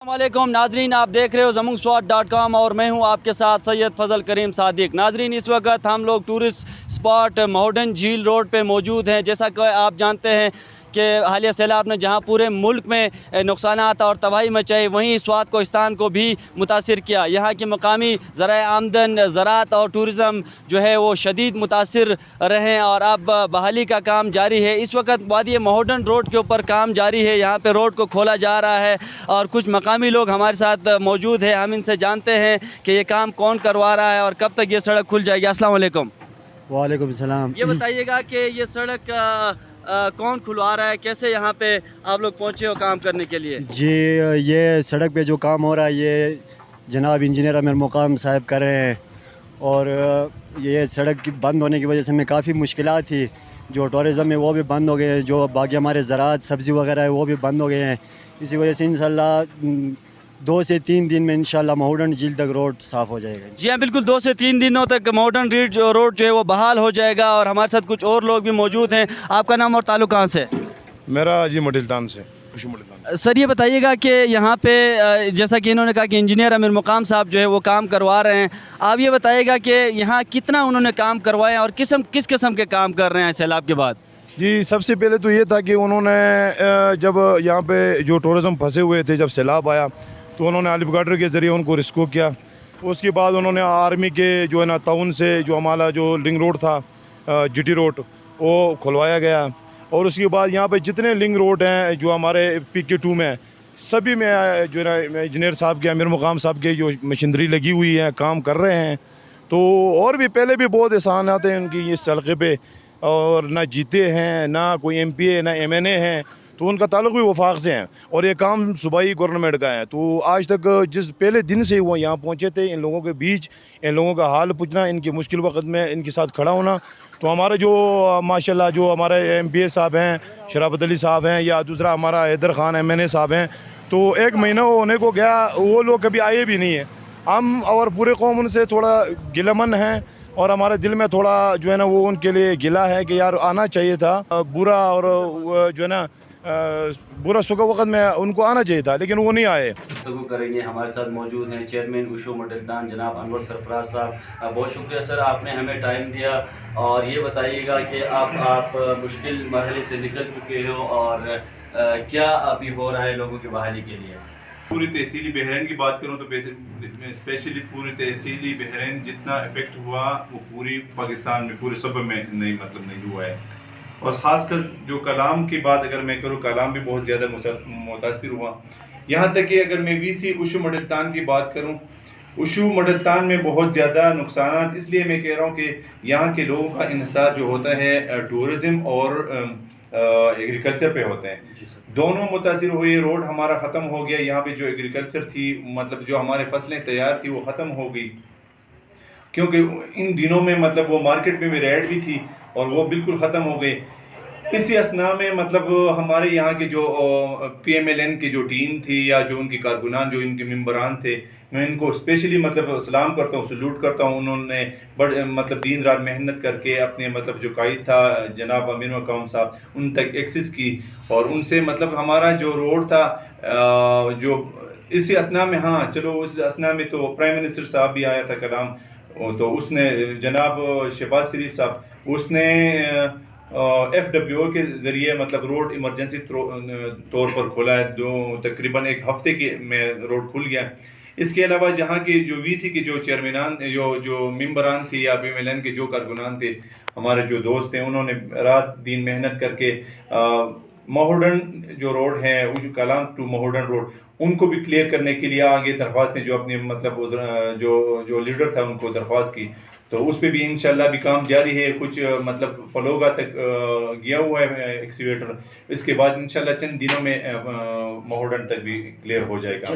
अस्सलामुअलैकुम नाजरीन, आप देख रहे हो zamungswat.com और मैं हूं आपके साथ सैयद फजल करीम सादिक। नाजरीन, इस वक्त हम लोग टूरिस्ट स्पॉट महोडन झील रोड पे मौजूद हैं। जैसा कि आप जानते हैं कि हालिया सैलाब ने जहां पूरे मुल्क में नुकसानात और तबाही मचाई, वहीं स्वात कोहिस्तान को भी मुतासिर किया। यहाँ की मकामी ज़राए आमदन, ज़राअत और टूरिज़म जो है वो शदीद मुतासिर रहे और अब बहाली का काम जारी है। इस वक्त वादी महोडन रोड के ऊपर काम जारी है, यहाँ पे रोड को खोला जा रहा है और कुछ मकामी लोग हमारे साथ मौजूद हैं। हम इनसे जानते हैं कि ये काम कौन करवा रहा है और कब तक ये सड़क खुल जाएगी। अस्सलाम वालेकुम। वालेकुम सलाम। ये बताइएगा कि ये सड़क कौन खुलवा रहा है, कैसे यहाँ पे आप लोग पहुँचे हो काम करने के लिए? जी, ये सड़क पे जो काम हो रहा है ये जनाब इंजीनियर अमीर मुकाम साहब कर रहे हैं और ये सड़क की बंद होने की वजह से हमें काफ़ी मुश्किलात थी। जो टूरिज़म है वो भी बंद हो गए हैं, जो बाकी हमारे ज़राअत सब्ज़ी वगैरह है वो भी बंद हो गए हैं। इसी वजह से इंशाल्लाह 2 से 3 दिन में इंशाल्लाह महोडन झील तक रोड साफ़ हो जाएगा। जी हाँ, बिल्कुल 2 से 3 दिनों तक मॉडर्न रोड जो है वो बहाल हो जाएगा और हमारे साथ कुछ और लोग भी मौजूद हैं। आपका नाम और ताल्लुक कहाँ से? मेरा जी मुल्तान से, खुशू मुल्तान। सर, ये बताइएगा कि यहाँ पे जैसा कि इन्होंने कहा कि इंजीनियर अमीर मुकाम साहब जो है वो काम करवा रहे हैं, आप ये बताइएगा कि यहाँ कितना उन्होंने काम करवाया और किस किस्म के काम कर रहे हैं सैलाब के बाद? जी, सबसे पहले तो ये था कि उन्होंने जब यहाँ पे जो टूरिज़म फंसे हुए थे, जब सैलाब आया तो उन्होंने हेलीकॉप्टर के ज़रिए उनको रिस्क्यू किया। उसके बाद उन्होंने आर्मी के जो है ना ताउन से जो हमारा जो लिंक रोड था, जीटी रोड, वो खुलवाया गया। और उसके बाद यहाँ पे जितने लिंक रोड हैं जो हमारे PK2 में, सभी में जो है ना इंजीनियर साहब के, अमीर मुकाम साहब के जो मशीनरी लगी हुई है, काम कर रहे हैं। तो और भी पहले भी बहुत एहसान आते हैं उनकी इस हल्के पे, और ना जीते हैं, ना कोई MPA, ना MNA हैं, तो उनका ताल्लुक भी वफाक से है और ये काम सूबाई गवर्नमेंट का है। तो आज तक जिस पहले दिन से वो यहाँ पहुँचे थे, इन लोगों के बीच इन लोगों का हाल पूछना, इनकी मुश्किल वक्त में इनके साथ खड़ा होना, तो हमारे जो माशाल्लाह जो हमारे MPA साहब हैं, शराफत अली साहब हैं, या दूसरा हमारा हैदर खान MNA साहब हैं, तो 1 महीना होने को गया, वो लोग कभी आए भी नहीं है। हम और पूरे कौम उनसे थोड़ा गिलामन हैं और हमारे दिल में थोड़ा जो है ना वो उनके लिए गिला है कि यार आना चाहिए था। बुरा और जो है ना बुरा सुख वक्त में उनको आना चाहिए था, लेकिन वो नहीं आए। तो करेंगे, हमारे साथ मौजूद हैं चेयरमैन उशू मुल्तान जनाब अनवर सरफराज साहब। बहुत शुक्रिया सर, आपने हमें टाइम दिया। और ये बताइएगा कि आप मुश्किल मरहले से निकल चुके हो और क्या अभी हो रहा है लोगों की बहाली के लिए? पूरी तहसीली बहरैन की बात करूँ तो स्पेशली पूरी तहसीली बहरैन जितना इफेक्ट हुआ वो पूरी पाकिस्तान में, पूरे सूबे में नहीं हुआ है। और ख़ासकर जो कलाम की बात अगर मैं करूँ, कलाम भी बहुत ज़्यादा मुतासिर हुआ। यहाँ तक कि अगर मैं VC उशू मुल्तान की बात करूँ, उशू मुल्तान में बहुत ज़्यादा नुकसान, इसलिए मैं कह रहा हूँ कि यहाँ के लोगों का इन्हिसार जो होता है टूरिज़म और एग्रीकल्चर पे होते हैं, दोनों मुतासिर हुए। रोड हमारा ख़त्म हो गया, यहाँ पे जो एग्रीकल्चर थी, मतलब जो हमारे फसलें तैयार थी वो ख़त्म हो गई, क्योंकि इन दिनों में मतलब वो मार्केट में भी रेट भी थी और वो बिल्कुल ख़त्म हो गई। इसी असना में मतलब हमारे यहाँ के जो PMLN की जो टीम थी या जो उनकी कारकुनान, जो इनके मेंबरान थे, मैं इनको स्पेशली मतलब सलाम करता हूँ, सल्यूट करता हूँ। उन्होंने बड़े मतलब दिन रात मेहनत करके अपने मतलब जो कायद था जनाब अमीर मुकाम साहब, उन तक एक्सेस की और उनसे मतलब हमारा जो रोड था जो इसी असना में, हाँ चलो उस असना में तो प्राइम मिनिस्टर साहब भी आया था कलाम, तो उसने जनाब शहबाज शरीफ साहब, उसने FWO के ज़रिए मतलब रोड इमरजेंसी तौर पर खोला है। तकरीबन 1 हफ्ते के में रोड खुल गया। इसके अलावा यहाँ के जो VC के जो चेयरमैनान, जो मेंबरान थे या PMLN के जो कारकुनान थे, हमारे जो दोस्त हैं, उन्होंने रात दिन मेहनत करके महोडन जो रोड है, उस कलाम टू महोडन रोड, उनको भी क्लियर करने के लिए आगे दरख्वास्तें जो अपने मतलब जो लीडर था उनको दरख्वास्त की, तो उस पर भी इंशाल्लाह भी काम जारी है। कुछ मतलब पलोगा तक गया हुआ है एक्सीवेटर, इसके बाद इंशाल्लाह चंद दिनों में महोडन तक भी क्लियर हो जाएगा।